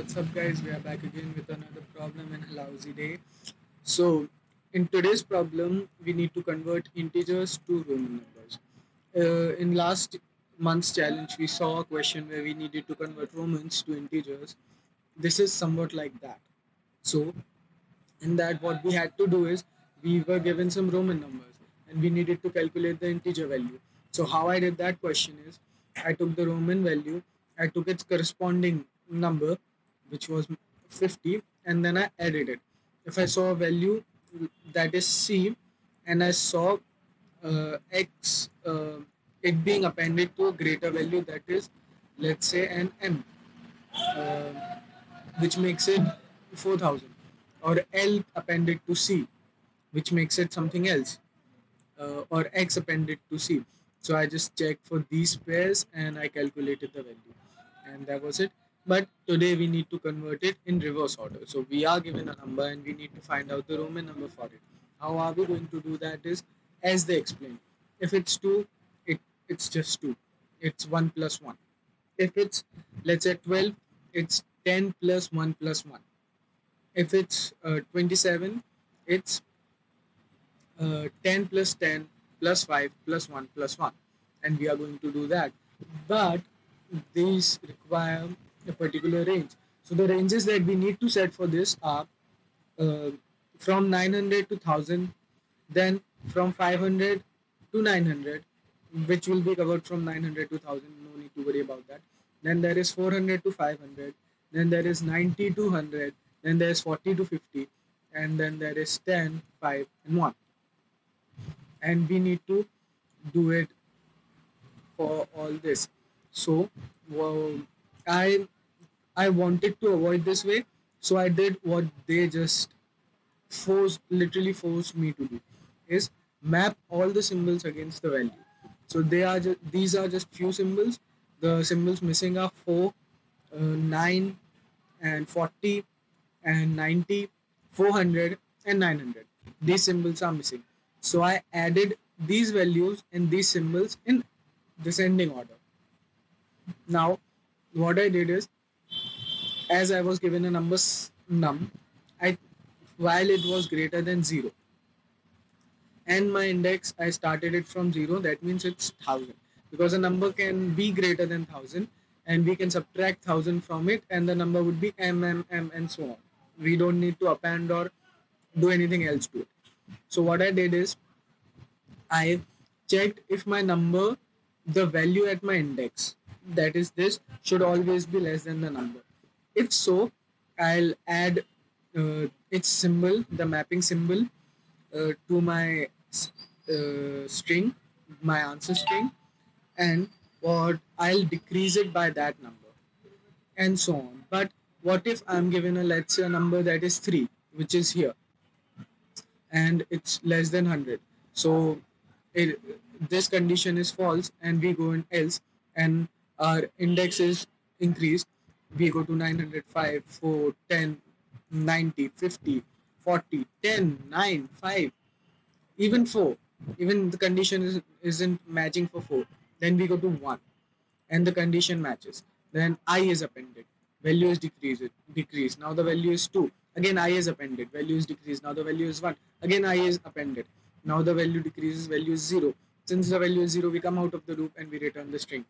what's up, guys? We are back again with another problem in a lousy day. So, in today's problem, we need to convert integers to Roman numbers. In last month's challenge, we saw a question where we needed to convert Romans to integers. This is somewhat like that. So, in that, what we had to do is we were given some Roman numbers and we needed to calculate the integer value. So, how I did that question is I took the Roman value, I took its corresponding number, which was 50, and then I added it. If I saw a value that is C and I saw x it being appended to a greater value, that is, let's say, an m, uh, which makes it 4000, or L appended to C, which makes it something else, or X appended to C. So I just checked for these pairs and I calculated the value, and that was it. But today we need to convert it in reverse order. So we are given a number and we need to find out the Roman number for it. How are we going to do that is as they explain. If it's 2, it's just 2. It's 1 plus 1. If it's, let's say, 12, it's 10 plus 1 plus 1. If it's 27, it's 10 plus 10 plus 5 plus 1 plus 1. And we are going to do that. But these require a particular range. So the ranges that we need to set for this are uh, from 900 to 1000, then from 500 to 900, which will be covered from 900 to 1000. No need to worry about that. Then there is 400 to 500, then there is 90 to 100, then there is 40 to 50, and then there is 10, 5, and 1. And we need to do it for all this. So well, I I wanted to avoid this way, so I did what they just literally forced me to do, is map all the symbols against the value. So these are just few symbols. The symbols missing are 4, 9, and 40, and 90, 400, and 900. These symbols are missing. So I added these values and these symbols in descending order. Now, what I did is, as I was given a number num, I while it was greater than 0, and my index, I started it from 0. That means it's 1000, because a number can be greater than 1000, and we can subtract 1000 from it, and the number would be m, and so on. We don't need to append or do anything else to it. So what I did is I checked if my number, the value at my index, that is this, should always be less than the number. If so, I'll add its symbol, the mapping symbol, to my string, my answer string, and what I'll decrease it by that number, and so on. But what if I'm given a, let's say, a number that is 3, which is here, and it's less than 100? So it, this condition is false and we go in else, and our index is increased. We go to 905, 4, 10, 90, 50, 40, 10, 9, 5, even 4. Even the condition isn't matching for 4. Then we go to 1 and the condition matches. Then I is appended, value is decreased. Now the value is 2. Again I is appended, value is decreased. Now the value is 1. Again I is appended. Now the value decreases, value is 0. Since the value is 0, we come out of the loop and we return the string.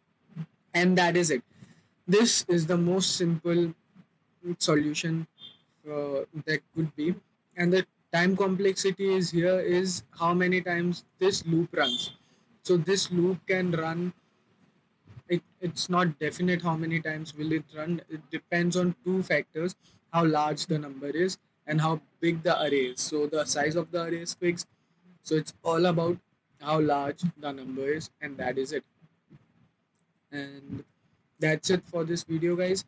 And that is it. This is the most simple solution that could be. And the time complexity is here is how many times this loop runs. So this loop can run, it's not definite how many times will it run. It depends on two factors: how large the number is and how big the array is. So the size of the array is fixed, so it's all about how large the number is, and that is it. And that's it for this video, guys.